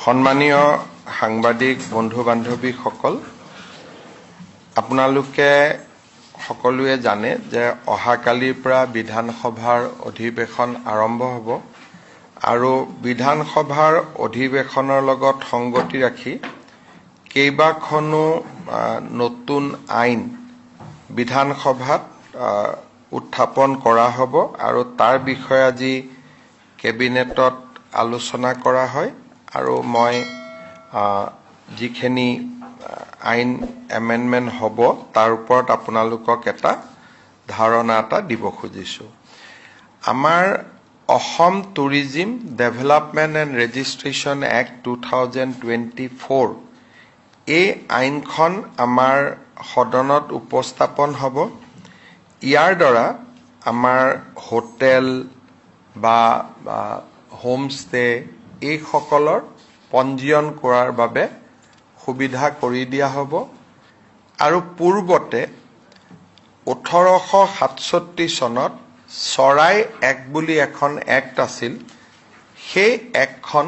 সম্মানীয় সাংবাদিক বন্ধু বান্ধৱীসকল, আপোনালোকে সকলোৱে জানে যে অহাকালিৰ পৰা বিধানসভাৰ অধিৱেশন আৰম্ভ হ'ব আৰু বিধানসভাৰ অধিৱেশনৰ লগত সংগতি ৰাখি কেইবাখনো নতুন আইন বিধানসভাত উত্থাপন কৰা হ'ব আৰু তাৰ বিষয়ে আজি কেবিনেটত আলোচনা কৰা হয় আৰু মই যিখিনি আইন এমেণ্ডমেণ্ট হ'ব তাৰ ওপৰত আপোনালোকক এটা ধাৰণা এটা দিব খুজিছোঁ। আমাৰ Assam tourism development and registration act 2024 এই আইনখন আমাৰ সদনত উপস্থাপন হ'ব। ইয়াৰ দ্বাৰা আমাৰ হোটেল বা হোমষ্টে এইসকলৰ পঞ্জীয়ন কৰাৰ বাবে সুবিধা কৰি দিয়া হ'ব আৰু পূৰ্বতে 1867 চনত চৰাই এক্ট বুলি এখন এক্ট আছিল, সেই এক্টখন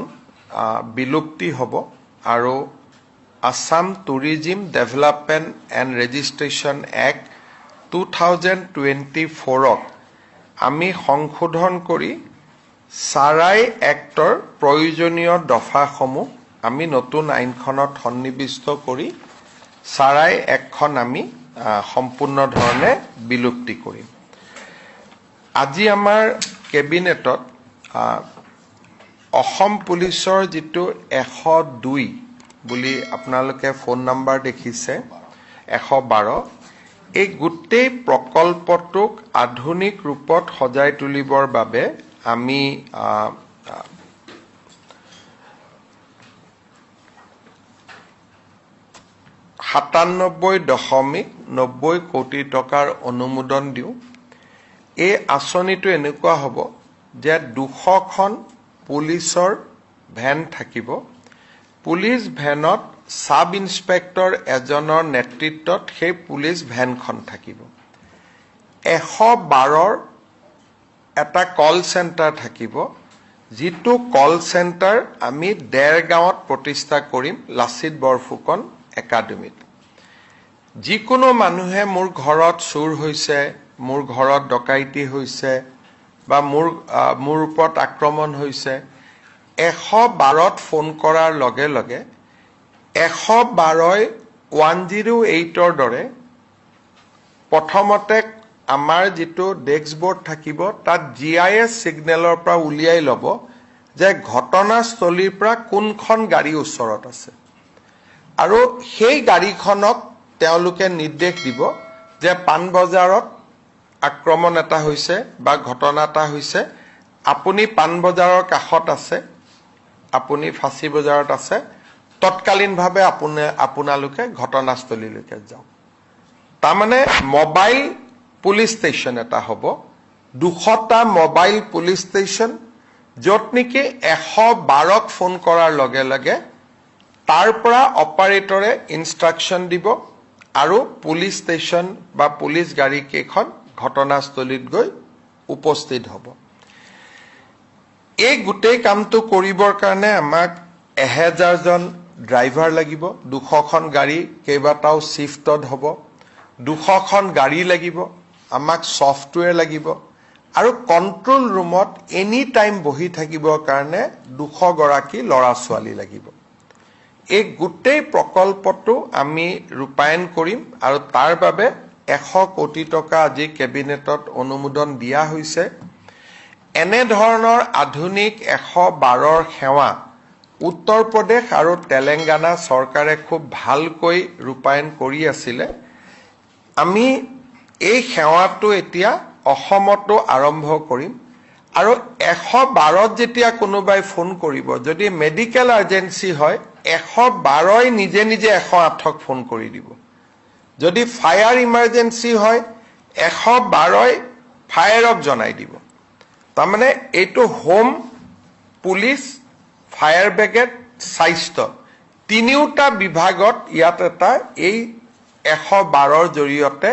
বিলুপ্তি হ'ব আৰু Assam tourism development and registration act 2024ক আমি সংশোধন কৰি চৰাই এক্টৰ প্ৰয়োজনীয় দফাসমূহ আমি নতুন আইনখনত সন্নিৱিষ্ট কৰি চৰাই এক্টখন আমি সম্পূৰ্ণ ধৰণে বিলুপ্তি কৰিম। আজি আমাৰ কেবিনেটত অসম পুলিচৰ যিটো 102 বুলি আপোনালোকে ফোন নম্বৰ দেখিছে 112, এই গোটেই প্ৰকল্পটোক আধুনিক ৰূপত সজাই তুলিবৰ বাবে আমি 97.90 কোটি টকাৰ অনুমোদন দিওঁ। এই আঁচনিটো এনেকুৱা হ'ব যে 200খন পুলিচৰ ভেন থাকিব। পুলিচ ভেনত সাব ইন্সপেক্টৰ এজনৰ নেতৃত্বত সেই পুলিচ ভেনখন থাকিব। 112ৰ এটা কল চেণ্টাৰ থাকিব, যিটো কল চেণ্টাৰ আমি দেৰগাঁৱত প্ৰতিষ্ঠা কৰিম লাচিত বৰফুকন একাডেমীত। যিকোনো মানুহে মোৰ ঘৰত চুৰ হৈছে, মোৰ ঘৰত ডকাইতি হৈছে বা মোৰ ওপৰত আক্ৰমণ হৈছে, 112ত ফোন কৰাৰ লগে লগে 112ই 108ৰ দৰে প্ৰথমতে আমাৰ যিটো ডেস্ক বোৰ্ড থাকিব তাত GIS ছিগনেলৰ পৰা উলিয়াই ল'ব যে ঘটনাস্থলীৰ পৰা কোনখন গাড়ী ওচৰত আছে আৰু সেই গাড়ীখনক তেওঁলোকে নিৰ্দেশ দিব যে পাণবজাৰত আক্ৰমণ এটা হৈছে বা ঘটনা এটা হৈছে, আপুনি পাণবজাৰৰ কাষত আছে, আপুনি ফাঁচী বজাৰত আছে, তৎকালীনভাৱে আপোনালোকে ঘটনাস্থলীলৈকে যাওক। তাৰমানে মোবাইল পুলিচ ষ্টেচন এটা হ'ব, 200টা মোবাইল পুলিচ ষ্টেচন, য'ত নেকি 112ক ফোন কৰাৰ লগে লগে তাৰ পৰা অপাৰেটৰে ইনষ্ট্ৰাকশ্যন দিব আৰু পুলিচ ষ্টেচন বা পুলিচ গাড়ী কেইখন ঘটনাস্থলীত গৈ উপস্থিত হ'ব। এই গোটেই কামটো কৰিবৰ কাৰণে আমাক 1000জন ড্ৰাইভাৰ লাগিব, 200খন গাড়ী কেইবাটাও শিফটত হ'ব, 200খন গাড়ী লাগিব, আমাক ছফ্টৱেৰ লাগিব আৰু কণ্ট্ৰল ৰুমত এনি টাইম বহি থাকিবৰ কাৰণে 200 গৰাকী ল'ৰা ছোৱালী লাগিব। এই গোটেই প্ৰকল্পটো আমি ৰূপায়ণ কৰিম আৰু তাৰ বাবে 100 কোটি টকা আজি কেবিনেটত অনুমোদন দিয়া হৈছে। এনেধৰণৰ আধুনিক 112ৰ সেৱা উত্তৰ প্ৰদেশ আৰু তেলেংগানা চৰকাৰে খুব ভালকৈ ৰূপায়ণ কৰি আছিলে। আমি এই সেৱাটো এতিয়া অসমতো আৰম্ভ কৰিম আৰু 112ত যেতিয়া কোনোবাই ফোন কৰিব, যদি মেডিকেল আৰ্জেঞ্চি হয় 112ই নিজে নিজে 108ক ফোন কৰি দিব। যদি ফায়াৰ ইমাৰ্জেঞ্চি হয় 112ই ফায়াৰক জনাই দিব। তাৰমানে এইটো হোম, পুলিচ, ফায়াৰ ব্ৰিগেড, স্বাস্থ্য তিনিওটা বিভাগত ইয়াত এটা এই 112ৰ জৰিয়তে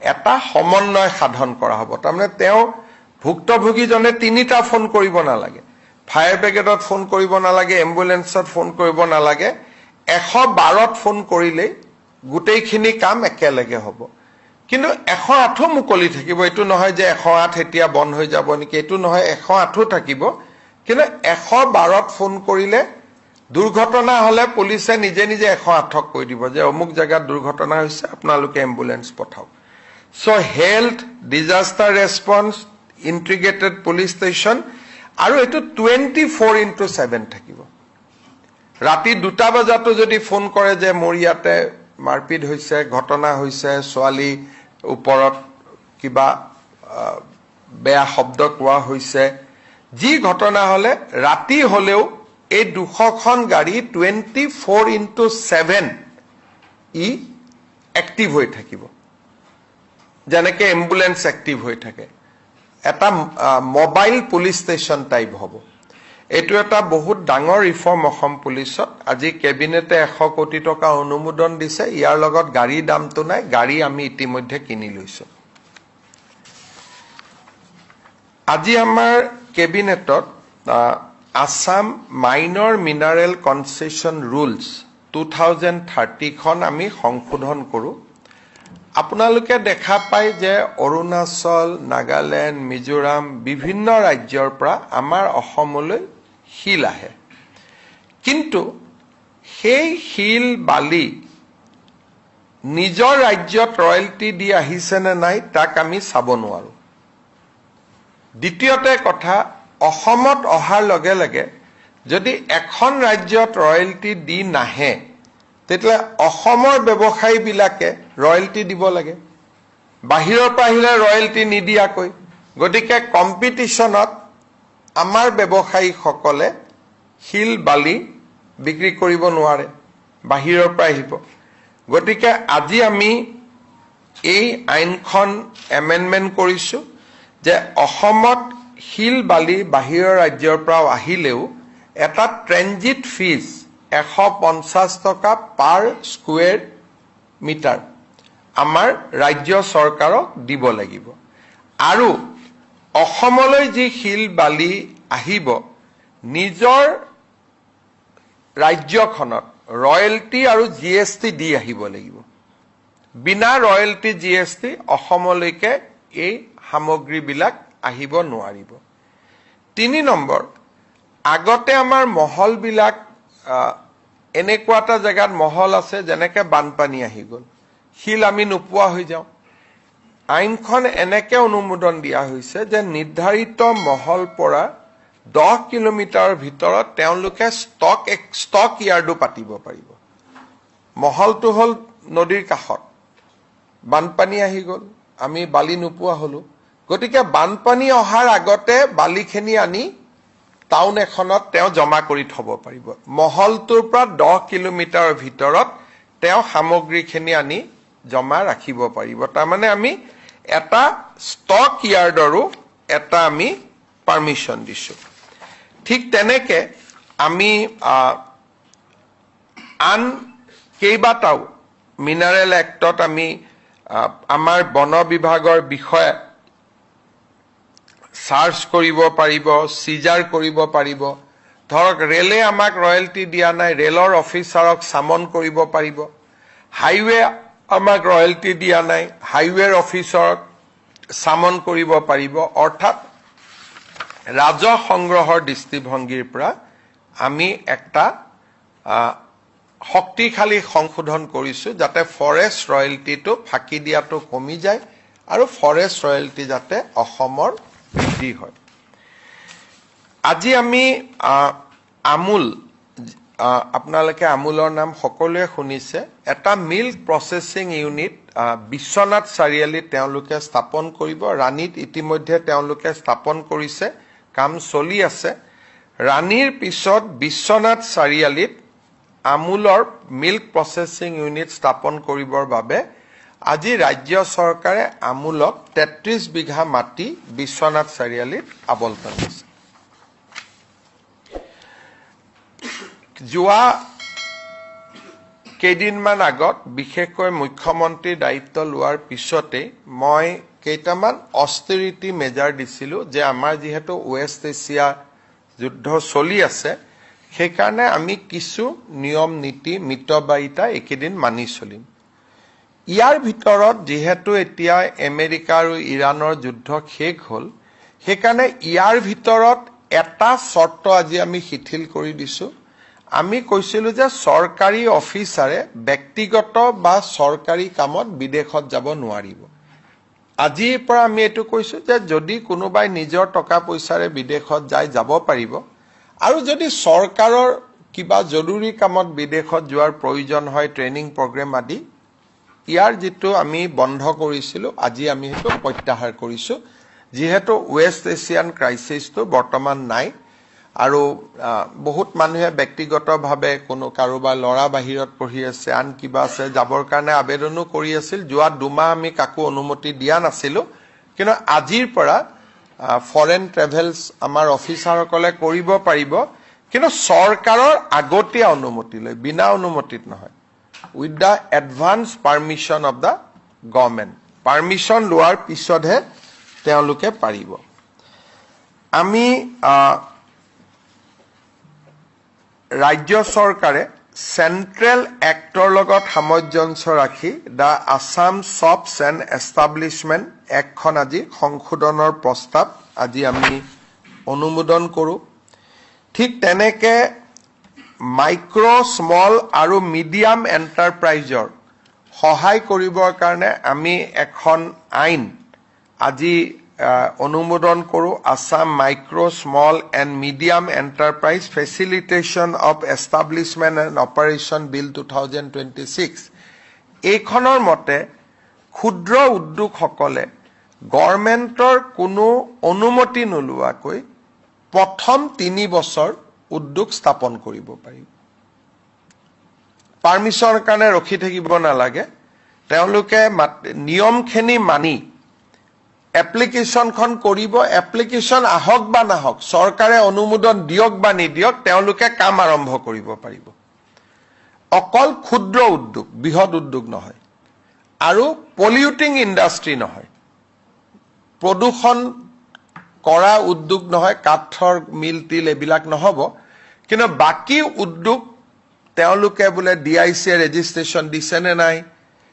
এটা সমন্বয় সাধন কৰা হ'ব। তাৰমানে তেওঁ ভুক্তভোগীজনে 3টা ফোন কৰিব নালাগে, ফায়াৰ ব্ৰিগেডত ফোন কৰিব নালাগে, এম্বুলেন্সত ফোন কৰিব নালাগে, 112ত ফোন কৰিলেই গোটেইখিনি কাম একেলগে হ'ব। কিন্তু 108ও মুকলি থাকিব, এইটো নহয় যে 108 এতিয়া বন্ধ হৈ যাব নেকি, এইটো নহয়, 108ও থাকিব। কিন্তু 112ত ফোন কৰিলে দুৰ্ঘটনা হলে পুলিচে নিজে নিজে 108ক কৈ দিব যে অমুক জায়গাত দুৰ্ঘটনা হৈছে, আপোনালোকে এম্বুলেন্স পঠাওক। So health, disaster response, integrated police station, আৰু এইটো 24x7 থাকিব। ৰাতি 2টা বজাতো যদি ফোন কৰে যে মোৰ ইয়াতে মাৰপিট হৈছে, ঘটনা হৈছে, ছোৱালী ওপৰত কিবা বেয়া শব্দ কোৱা হৈছে, যি ঘটনা হলে ৰাতি হলেও এই 200খন গাড়ী 24x7 ই এক্টিভ হৈ থাকিব, যেনেকে এম্বুলেন্স এক্টিভ হৈ থাকে। এটা মোবাইল পুলিচ ষ্টেচন টাইপ হ'ব। এইটো এটা বহুত ডাঙৰ ৰিফৰ্ম অসম পুলিচত। আজি কেবিনেটে 100 কোটি টকা অনুমোদন দিছে। ইয়াৰ লগত গাড়ীৰ দামটো নাই, গাড়ী আমি ইতিমধ্যে কিনি লৈছো। আজি আমাৰ কেবিনেটত Assam minor mineral concession rules 2030 খন আমি সংশোধন কৰো। আপোনালোকে দেখা পায় যে অৰুণাচল, নাগালেণ্ড, মিজোৰাম বিভিন্ন ৰাজ্যৰ পৰা আমাৰ অসমলৈ শিল আহে, কিন্তু সেই শিল বালি নিজৰ ৰাজ্যত ৰয়েলটি দি আহিছে নে নাই তাক আমি চাব নোৱাৰো। দ্বিতীয়তে কথা, অসমত অহাৰ লগে লগে যদি এখন ৰাজ্যত ৰয়েলটি দি নাহে তেতিয়া অসমৰ ব্যৱসায়ীবিলাকে ৰয়েলটি দিব লাগে, বাহিৰৰ পৰা আহিলে ৰয়েলটি নিদিয়াকৈ। গতিকে কম্পিটিশ্যনত আমাৰ ব্যৱসায়ীসকলে শিল বালি বিক্ৰী কৰিব নোৱাৰে, বাহিৰৰ পৰা আহিব। গতিকে আজি আমি এই আইনখন এমেণ্ডমেণ্ট কৰিছো যে অসমত শিল বালি বাহিৰৰ ৰাজ্যৰ পৰা আহিলেও এটা ট্ৰেনজিট ফিজ 150 টকা পাৰ স্কুৱেৰ মিটাৰ আমাৰ ৰাজ্য চৰকাৰক দিব লাগিব। আৰু অসমলৈ যি শিল বালি আহিব নিজৰ ৰাজ্যখনত ৰয়েলটি আৰু জিএছটি দি আহিব লাগিব। বিনা ৰয়েলটি জিএছটি অসমলৈকে এই সামগ্ৰীবিলাক আহিব নোৱাৰিব। 3 নম্বৰ, আগতে আমাৰ মহলবিলাক এনেকুৱা এটা জেগাত মহল আছে যেনেকে বানপানী আহি গ'ল, শিল আমি নোপোৱা হৈ যাওঁ। আইনখন এনেকে অনুমোদন দিয়া হৈছে যে নিৰ্ধাৰিত মহল পৰা 10 কিলোমিটাৰৰ ভিতৰত তেওঁলোকে ষ্টক ইয়াৰ্ডো পাতিব পাৰিব। মহলটো হ'ল নদীৰ কাষত, বানপানী আহি গ'ল, আমি বালি নোপোৱা হলো। গতিকে বানপানী অহাৰ আগতে বালিখিনি আনি টাউন এখনত তেওঁ জমা কৰি থব পাৰিব। মহলটোৰ পৰা 10 কিলোমিটাৰৰ ভিতৰত তেওঁ সামগ্ৰীখিনি আনি জমা ৰাখিব পাৰিব। তাৰমানে আমি এটা ষ্টক ইয়াৰ্ডৰো এটা আমি পাৰ্মিশ্যন দিছো। ঠিক তেনেকে আমি আন কেইবাটাও মিনাৰেল এক্টত আমি আমাৰ বন বিভাগৰ বিষয়ে চাৰ্চ কৰিব পাৰিব, চিজাৰ কৰিব পাৰিব। ধৰক ৰেলে আমাক ৰয়েলটি দিয়া নাই, ৰেলৰ অফিচাৰক চামন কৰিব পাৰিব। হাইৱে আমাক ৰয়েলটি দিয়া নাই, হাইৱেৰ অফিচাৰক চামন কৰিব পাৰিব। অৰ্থাৎ ৰাজহ সংগ্ৰহৰ দৃষ্টিভংগীৰ পৰা আমি একটা শক্তিশালী সংশোধন কৰিছো যাতে ফৰেষ্ট ৰয়েলটিটো ফাঁকি দিয়াটো কমি যায় আৰু ফৰেষ্ট ৰয়েলটি যাতে অসমৰ বৃদ্ধি হয়। আজি আমি আমুল, আপোনালোকে আমুলৰ নাম সকলোৱে শুনিছে, এটা মিল্ক প্ৰচেছিং ইউনিট বিশ্বনাথ চাৰিআলিত তেওঁলোকে স্থাপন কৰিব। ৰাণীত ইতিমধ্যে তেওঁলোকে স্থাপন কৰিছে, কাম চলি আছে। ৰাণীৰ পিছত বিশ্বনাথ চাৰিআলিত আমুলৰ মিল্ক প্ৰচেছিং ইউনিট স্থাপন কৰিবৰ বাবে আজি ৰাজ্য চৰকাৰে আমুলক 33 বিঘা মাটি বিশ্বনাথ চাৰিআলিত আবণ্টন দিছে। যোৱা কেইদিনমান আগত বিশেষকৈ মুখ্যমন্ত্ৰীৰ দায়িত্ব লোৱাৰ পিছতে মই কেইটামান অষ্টেৰিটি মেজাৰ দিছিলো যে আমাৰ যিহেতু ৱেষ্ট এছিয়া যুদ্ধ চলি আছে সেইকাৰণে আমি কিছু নিয়ম নীতি মিতব্যয়িতা একেদিন মানি চলিম ইয়াৰ ভিতৰত যেহেতু এতিয়া আমেৰিকা আৰু ইৰাণৰ যুদ্ধ শেষ হ'ল সেইকাৰণে ইয়াৰ ভিতৰত এটা শৰ্ত আজি আমি শিথিল কৰি দিছো আমি কৈছিলো যে চৰকাৰী অফিচাৰে ব্যক্তিগত বা চৰকাৰী কামত বিদেশত যাব নোৱাৰিব আজিৰ পৰা আমি এটো কৈছো যে যদি কোনোবাই নিজৰ টকা পইচাৰে বিদেশত যাব পাৰিব আৰু যদি চৰকাৰৰ কিবা জৰুৰী কামত বিদেশত যোৱাৰ প্ৰয়োজন হয় ট্ৰেইনিং প্ৰগ্ৰাম আদি ইয়াৰ যেটো আমি বন্ধ কৰিছিলো আজি আমি হেতু প্ৰত্যাহাৰ কৰিছো যেহেতু ওয়েস্ট এছিয়ান ক্ৰাইসিসটো বৰ্তমান নাই আৰু বহুত মানুহে ব্যক্তিগতভাৱে কোনো কাৰোবাৰ লৰা বাহিৰত পঢ়ি আছে আন কিবা আছে যাবৰ কাৰণে আবেদনো কৰি আছিল যোৱা দুমাহ আমি কাকো অনুমতি দিয়া নাছিলো কিন্তু আজিৰ পৰা ফৰেন ট্ৰেভেলছ আমাৰ অফিচাৰসকলে কৰিব পাৰিব কিন্তু চৰকাৰৰ আগতীয়া অনুমতি লৈ বিনা অনুমতিত নহয় with the advance permission of the government permission লোৱাৰ পিছতহে তেওঁলোকে পাৰিব আমি ৰাজ্য চৰকাৰে সেন্ট্ৰেল এক্টৰ লগত সামঞ্জস্য ৰাখি the Assam shops and establishment এক্টখন আজি সংশোধনৰ প্ৰস্তাৱ আজি আমি অনুমোদন কৰো ঠিক তেনেকে মাইক্ৰো স্মল আৰু মিডিয়াম এন্টাৰপ্ৰাইজৰ সহায় কৰিবৰ কাৰণে আমি এখন আইন আজি অনুমোদন কৰো Assam micro small and medium enterprise facilitation of establishment and operation bill 2026 এইখনৰ মতে ক্ষুদ্ৰ উদ্যোগসকলে গভৰ্ণমেণ্টৰ কোনো অনুমতি নোলোৱাকৈ প্ৰথম 3 বছৰ উদ্যোগ স্থাপন কৰিব পাৰিব পাৰমিশনৰ কাৰণে ৰখি থাকিব নালাগে তেওঁলোকে নিয়মখিনি মানি এপ্লিকেশনখন কৰিব এপ্লিকেশন আহক বা নাহক চৰকাৰে অনুমোদন দিয়ক বা নিদিয়ক তেওঁলোকে কাম আৰম্ভ কৰিব পাৰিব অকল ক্ষুদ্ৰ উদ্যোগ বৃহৎ উদ্যোগ নহয় আৰু পলিউটিং ইন্ডাষ্ট্ৰি নহয় প্ৰদূষণ কৰা উদ্যোগ নহয় কাঠৰ মিল তিল এবিলাক নহব কিন্তু বাকি উদ্যোগ তেওঁলোকে বুলে ডিআইসি ৰেজিষ্ট্ৰেচন দিছে নে নাই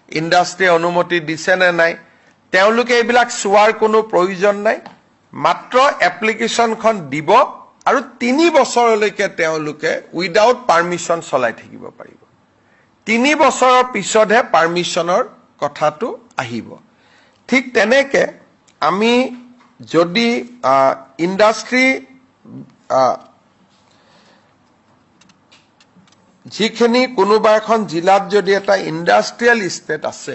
ইন্ডাষ্ট্ৰি অনুমতি দিছে নে নাই তেওঁলোকে এইবিলাক সোৱাৰ কোনো প্ৰয়োজন নাই মাত্ৰ এপ্লিকেশনখন দিব আৰু 3 বছৰলৈকে তেওঁলোকে উইদাউট পাৰমিশন চলাই থাকিব পাৰিব 3 বছৰৰ পিছতহে পাৰমিশনৰ কথাটো আহিব ঠিক তেনেকে আমি যদি ইন্ডাষ্ট্ৰি যিখিনি কোনোবা এখন জিলাত যদি এটা ইন্ডাষ্ট্ৰিয়েল ষ্টেট আছে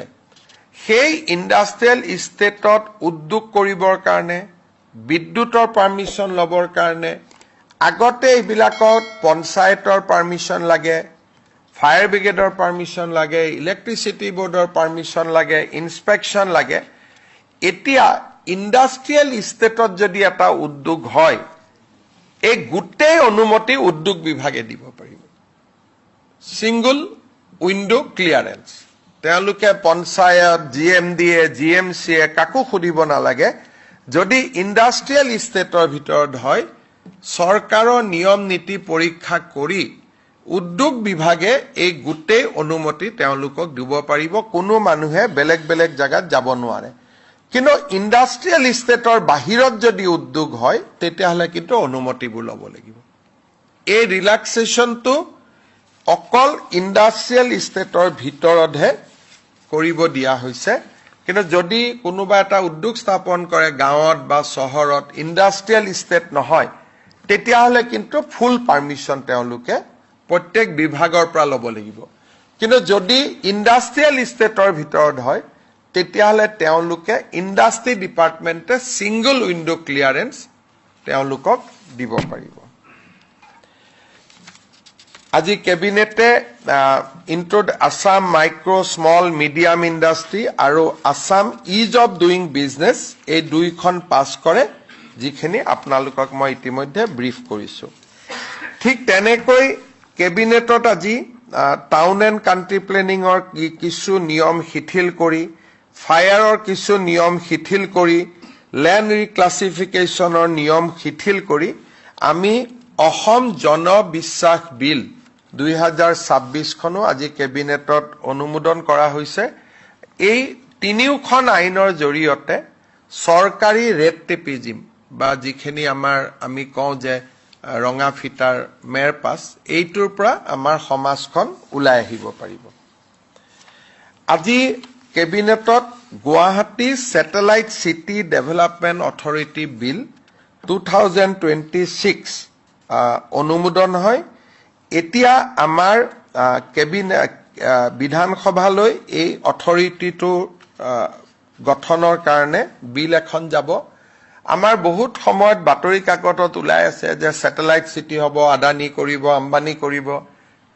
সেই ইন্ডাষ্ট্ৰিয়েল ষ্টেটত উদ্যোগ কৰিবৰ কাৰণে বিদ্যুতৰ পাৰমিশন লবৰ কাৰণে আগতে এইবিলাকত পঞ্চায়তৰ পাৰমিশন লাগে ফায়াৰ ব্ৰিগেডৰ পাৰমিশন লাগে ইলেক্ট্ৰিচিটি বোৰ্ডৰ পাৰমিশন লাগে ইনস্পেকশন লাগে এতিয়া ইন্ডাষ্ট্ৰিয়েল ষ্টেটত যদি এটা উদ্যোগ হয় এই গোটেই অনুমতি উদ্যোগ বিভাগে দিব পাৰিব সিঙ্গল উইন্ডো ক্লিয়াৰেন্স তেওঁলোকে পঞ্চায়ত জিএমডিএ জিএমসিএ কাকো খুদিব নালাগে যদি ইন্ডাষ্ট্ৰিয়েল ষ্টেটৰ ভিতৰত হয় চৰকাৰৰ নিয়ম নীতি পৰীক্ষা কৰি উদ্যোগ বিভাগে এই গোটেই অনুমতি তেওঁলোকক দিব পাৰিব কোনো মানুহে বেলেগ বেলেগ জায়গাত যাব নোৱাৰে কিন্তু ইন্ডাষ্ট্ৰিয়েল ষ্টেটৰ বাহিৰত যদি উদ্যোগ হয় তেতিয়াহলে কিন্তু অনুমতিবোৰ ল'ব লাগিব এই ৰিল্যাক্সেশনটো অকল ইন্ডাষ্ট্ৰিয়েল ষ্টেটৰ ভিতৰতহে কৰিব দিয়া হৈছে কিন্তু যদি কোনোবা এটা উদ্যোগ স্থাপন কৰে গাঁৱত বা চহৰত ইন্ডাষ্ট্ৰিয়েল ষ্টেট নহয় তেতিয়াহলে কিন্তু ফুল পাৰমিশন তেওঁলোকে প্ৰত্যেক বিভাগৰ পৰা ল'ব লাগিব কিন্তু যদি ইন্ডাষ্ট্ৰিয়েল ষ্টেটৰ ভিতৰত হয় তেতিয়াহলে তেওঁলোকে ইন্ডাষ্ট্ৰি ডিপাৰ্টমেন্টে সিঙ্গল উইন্ডো ক্লিয়াৰেন্স তেওঁলোকক দিব পাৰিব আজি কেবিনেটে Assam micro small medium industry আৰু Assam ease of doing business এই দুইখন পাছ কৰে যিখিনি আপোনালোকক মই ইতিমধ্যে ব্ৰিফ কৰিছো ঠিক তেনেকৈ কেবিনেটত আজি টাউন এণ্ড কাণ্ট্ৰি প্লেনিঙৰ কিছু নিয়ম শিথিল কৰি ফায়াৰৰ কিছু নিয়ম শিথিল কৰি ল্যান্ড ৰিক্লাছিফিকেশনৰ নিয়ম শিথিল কৰি আমি অসম জনবিশ্বাস বিল 2026 খনো আজি কেবিনেটত অনুমোদন কৰা হৈছে। এই তিনিওখন আইনৰ জৰিয়তে চৰকাৰী ৰেট টেপিজিম বা যিখিনি আমি কওঁ যে ৰঙা ফিটাৰ মেৰ পাছ, এইটোৰ পৰা আমাৰ সমাজখন ওলাই আহিব পাৰিব। আজি কেবিনেটত Guwahati satellite city development authority bill 2026 অনুমোদন হয়। এতিয়া আমাৰ বিধানসভালৈ এই অথৰিটিটো গঠনৰ কাৰণে বিল এখন যাব। আমাৰ বহুত সময়ত বাতৰি কাকতত ওলাই আছে যে ছেটেলাইট চিটি হ'ব, আদানী কৰিব, আম্বানী কৰিব,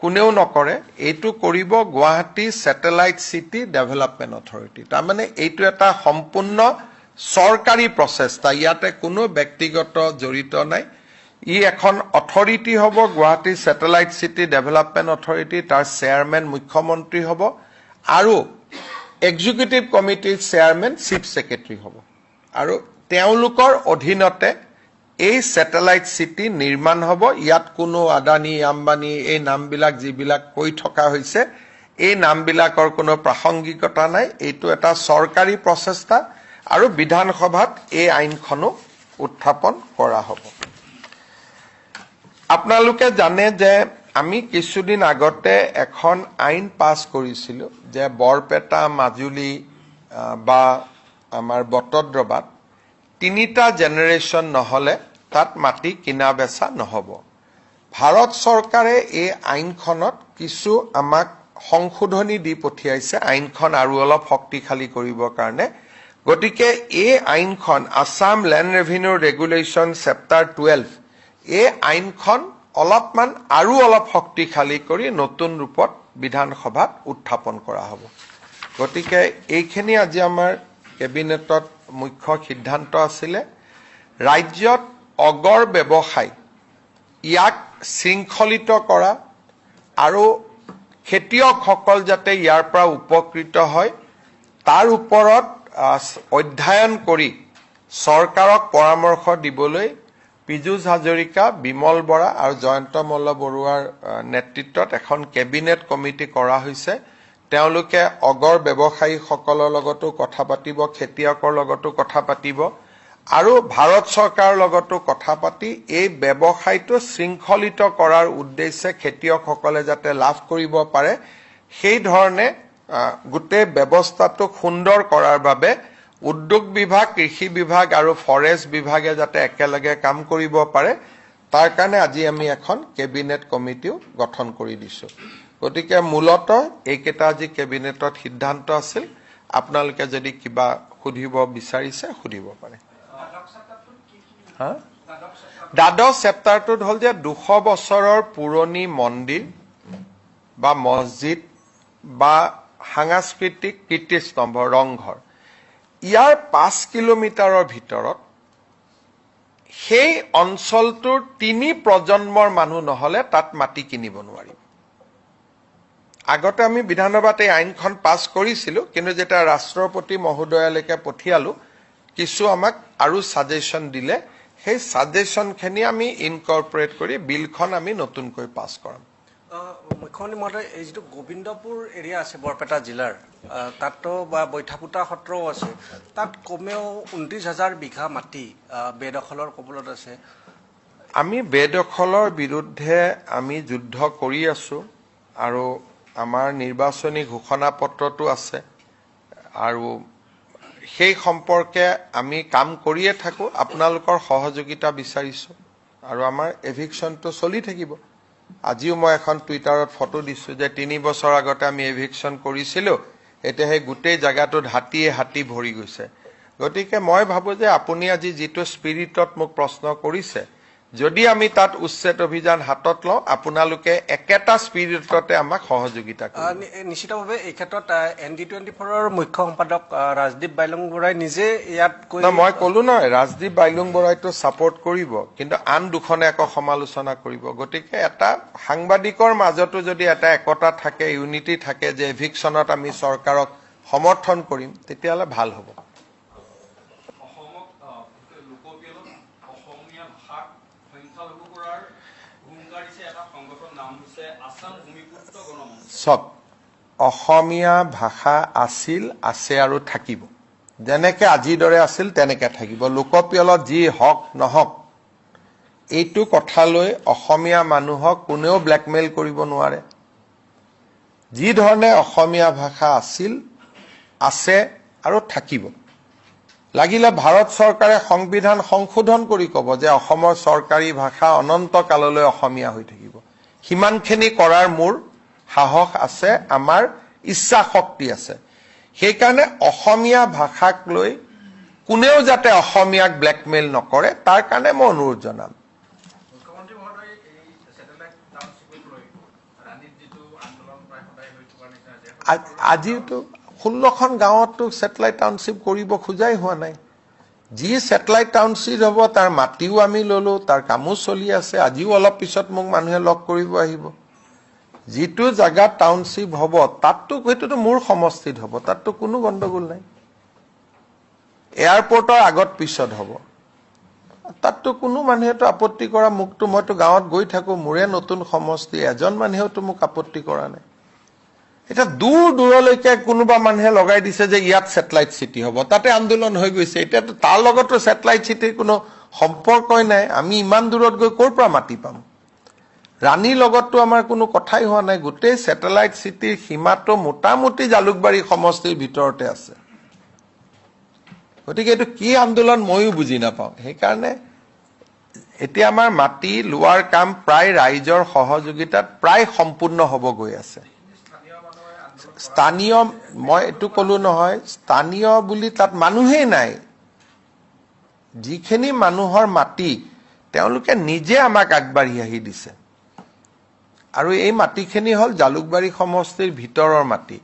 কোনেও নকৰে। এইটো কৰিব Guwahati satellite city development authority. তাৰমানে এইটো এটা সম্পূৰ্ণ চৰকাৰী প্ৰচেষ্টা, ইয়াতে কোনো ব্যক্তিগত জড়িত নাই। ই এখন অথৰিটি হ'ব, Guwahati satellite city development authority. তাৰ চেয়াৰমেন মুখ্যমন্ত্ৰী হ'ব আৰু এক্সিকিউটিভ কমিটিৰ চেয়াৰমেন চিফ ছেক্ৰেটাৰী হ'ব আৰু তেওঁলোকৰ অধীনতে এই ছেটেলাইট চিটি নিৰ্মাণ হ'ব। ইয়াত কোনো আদানী, আম্বানী এই নামবিলাক যিবিলাক কৈ থকা হৈছে, এই নামবিলাকৰ কোনো প্ৰাসংগিকতা নাই। এইটো এটা চৰকাৰী প্ৰচেষ্টা আৰু বিধানসভাত এই আইনখনো উত্থাপন কৰা হ'ব। আপোনালোকে জানে যে আমি কিছুদিন আগতে এখন আইন পাছ কৰিছিলোঁ যে বৰপেটা, মাজুলী বা আমাৰ বটদ্ৰৱাত 3টা জেনেৰেশ্যন নহ'লে তাত মাটি কিনা বেচা নহ'ব। ভাৰত চৰকাৰে এই আইনখনত কিছু আমাক সংশোধনী দি পঠিয়াইছে আইনখন আৰু অলপ শক্তিশালী কৰিবৰ কাৰণে। গতিকে এই আইনখন Assam land revenue regulation chapter 12, এই আইনখন অলপমান আৰু অলপ শক্তিশালী কৰি নতুন ৰূপত বিধানসভাত উত্থাপন কৰা হ'ব। গতিকে এইখিনি আজি আমাৰ কেবিনেটত মুখ্য সিদ্ধান্ত আছিলে। ৰাজ্যত অগৰ ব্যৱসায় ইয়াক শৃংখলিত কৰা আৰু খেতিয়কসকল যাতে ইয়াৰ পৰা উপকৃত হয় তাৰ ওপৰত অধ্যয়ন কৰি চৰকাৰক পৰামৰ্শ দিবলৈ পীযুষ হাজৰিকা, বিমল বৰা আৰু জয়ন্ত মল্ল বৰুৱাৰ নেতৃত্বত এখন কেবিনেট কমিটি কৰা হৈছে। তেওঁলোকে অগৰ ব্যৱসায়ীসকলৰ লগতো কথা পাতিব, খেতিয়কৰ লগতো কথা পাতিব আৰু ভাৰত চৰকাৰৰ লগতো কথা পাতি এই ব্যৱসায়টো শৃংখলিত কৰাৰ উদ্দেশ্যে খেতিয়কসকলে যাতে লাভ কৰিব পাৰে সেই ধৰণে গোটেই ব্যৱস্থাটো সুন্দৰ কৰাৰ বাবে উদ্যোগ বিভাগ, কৃষি বিভাগ আৰু ফৰেষ্ট বিভাগে যাতে একেলগে কাম কৰিব পাৰে তাৰ কাৰণে আজি আমি এখন কেবিনেট কমিটিও গঠন কৰি দিছোঁ। গতিকে মূলতঃ এইকেইটা আজি কেবিনেটত সিদ্ধান্ত আছিল। আপোনালোকে যদি কিবা সুধিব বিচাৰিছে সুধিব পাৰে। দ্বাদশ চেপ্টাৰটোত হ'ল যে 200 বছৰৰ পুৰণি মন্দিৰ বা মছজিদ বা সাংস্কৃতিক কীৰ্তিস্তম্ভ, ৰংঘৰ, ইয়াৰ 5 কিলোমিটাৰৰ ভিতৰত সেই অঞ্চলটোৰ 3 প্ৰজন্মৰ মানুহ নহ'লে তাত মাটি কিনিব নোৱাৰিব। আগতে আমি বিধানসভাত এই আইনখন পাছ কৰিছিলোঁ, কিন্তু যেতিয়া ৰাষ্ট্ৰপতি মহোদয়ালৈকে পঠিয়ালোঁ কিছু আমাক আৰু ছাজেশ্যন দিলে। সেই ছাজেশ্যনখিনি আমি ইনকৰ্পৰেট কৰি বিলখন আমি নতুনকৈ পাছ কৰাম। মুখ্যমন্ত্ৰী মহোদয়, এই যিটো গোবিন্দপুৰ এৰিয়া আছে বৰপেটা জিলাৰ, তাততো বা বৈঠাপুটা সত্ৰও আছে, তাত কমেও 29,000 বিঘা মাটি বেদখলৰ কবলত আছে। আমি বেদখলৰ বিৰুদ্ধে আমি যুদ্ধ কৰি আছোঁ আৰু আমাৰ নিৰ্বাচনী ঘোষণাপত্ৰটো আছে আৰু সেই সম্পৰ্কে আমি কাম কৰিয়ে থাকোঁ। আপোনালোকৰ সহযোগিতা বিচাৰিছোঁ আৰু আমাৰ এভিকশ্যনটো চলি থাকিব। আজিও মই এখন টুইটাৰত ফটো দিছোঁ যে 3 বছৰ আগতে আমি এভিকশ্যন কৰিছিলোঁ, এতিয়া সেই গোটেই জেগাটোত হাতী ভৰি গৈছে। গতিকে মই ভাবোঁ যে আপুনি আজি যিটো স্পিৰিটত মোক প্ৰশ্ন কৰিছে, যদি আমি তাত উচ্ছেদ অভিযান হাতত লওঁ আপোনালোকে একেটা স্পিৰিটতে আমাক সহযোগিতা কৰিব। নিশ্চিতভাৱে এই ক্ষেত্ৰত ND24ৰ মুখ্য সম্পাদক ৰাজদীপ বাইলুং বৰাই নিজে ইয়াত কৈ, মই ক'লো নহয়, ৰাজদীপ বাইলুং বৰাইতো ছাপৰ্ট কৰিব, কিন্তু আন দুখনে আকৌ সমালোচনা কৰিব। গতিকে এটা সাংবাদিকৰ মাজতো যদি এটা একতা থাকে, ইউনিটি থাকে যে এভিকশ্যনত আমি চৰকাৰক সমৰ্থন কৰিম, তেতিয়াহ'লে ভাল হ'ব। সংখ্যালঘু কৰাৰ হুংকাৰ দিছে এটা সংগঠনৰ নাম হৈছে আসাম ভূমিপুত্ৰ গণমঞ্চ। চব অসমীয়া ভাষা আছিল, আছে আৰু থাকিব। যেনেকে আজিৰ দৰে আছিল তেনেকে থাকিব। লোকপিয়লত যি হক নহক এইটো কথালৈ অসমীয়া মানুহক কোনেও ব্লেকমেইল কৰিব নোৱাৰে। যি ধৰণে অসমীয়া ভাষা আছিল, আছে আৰু থাকিব। লাগিলে ভাৰত চৰকাৰে সংবিধান সংশোধন কৰি ক'ব যে অসমৰ চৰকাৰী ভাষা অনন্ত কাললৈ অসমীয়া হৈ থাকিব। সিমানখিনি কৰাৰ মোৰ সাহস আছে, আমাৰ ইচ্ছা শক্তি আছে। সেইকাৰণে অসমীয়া ভাষাক লৈ কোনেও যাতে অসমীয়াক ব্লেকমেইল নকৰে তাৰ কাৰণে মই অনুৰোধ জনাম। মুখ্যমন্ত্ৰী মহোদয় এই ছেটেলাইট টাউনশ্বিপক লৈ ৰাণীত যিটো আন্দোলন প্ৰায় সদায় হৈ থকাৰ নিচিনা হৈছে, আজিতো 16খন গাঁৱততো ছেটেলাইট টাউনশ্বিপ কৰিব খোজাই হোৱা নাই। যি ছেটেলাইট টাউনশ্বিপ হ'ব তাৰ মাটিও আমি ল'লো, তাৰ কামো চলি আছে। আজিও অলপ পিছত মোক মানুহে লগ কৰিব আহিব। যিটো জাগাত টাউনশ্বিপ হ'ব তাততো সেইটোতো মোৰ সমষ্টিত হ'ব, তাততো কোনো গণ্ডগোল নাই। এয়াৰপৰ্টৰ আগত পিছত হ'ব, তাততো কোনো মানুহেতো আপত্তি কৰা মোকতো, মইতো গাঁৱত গৈ থাকো, মোৰে নতুন সমষ্টি, এজন মানুহেওতো মোক আপত্তি কৰা নাই। এতিয়া দূৰ দূৰলৈকে কোনোবা মানুহে লগাই দিছে যে ইয়াত ছেটেলাইট চিটি হ'ব, তাতে আন্দোলন হৈ গৈছে। এতিয়াতো তাৰ লগতো ছেটেলাইট চিটিৰ কোনো সম্পৰ্কই নাই। আমি ইমান দূৰত গৈ ক'ৰ পৰা মাটি পাম? ৰাণীৰ লগততো আমাৰ কোনো কথাই হোৱা নাই। গোটেই ছেটেলাইট চিটিৰ সীমাটো মোটামুটি জালুকবাৰী সমষ্টিৰ ভিতৰতে আছে। গতিকে এইটো কি আন্দোলন ময়ো বুজি নাপাওঁ। সেইকাৰণে এতিয়া আমাৰ মাটি লোৱাৰ কাম প্ৰায় ৰাইজৰ সহযোগিতাত প্ৰায় সম্পূৰ্ণ হ'ব গৈ আছে। স্থানীয়, মই এইটো কলো নহয়, স্থানীয় বুলি তাত মানুহেই নাই। যিখিনি মানুহৰ মাটি তেওঁলোকে নিজে আমাক আগবাঢ়ি আহি দিছে। আৰু এই মাটিখিনি হ'ল জালুকবাৰী সমষ্টিৰ ভিতৰৰ মাটি।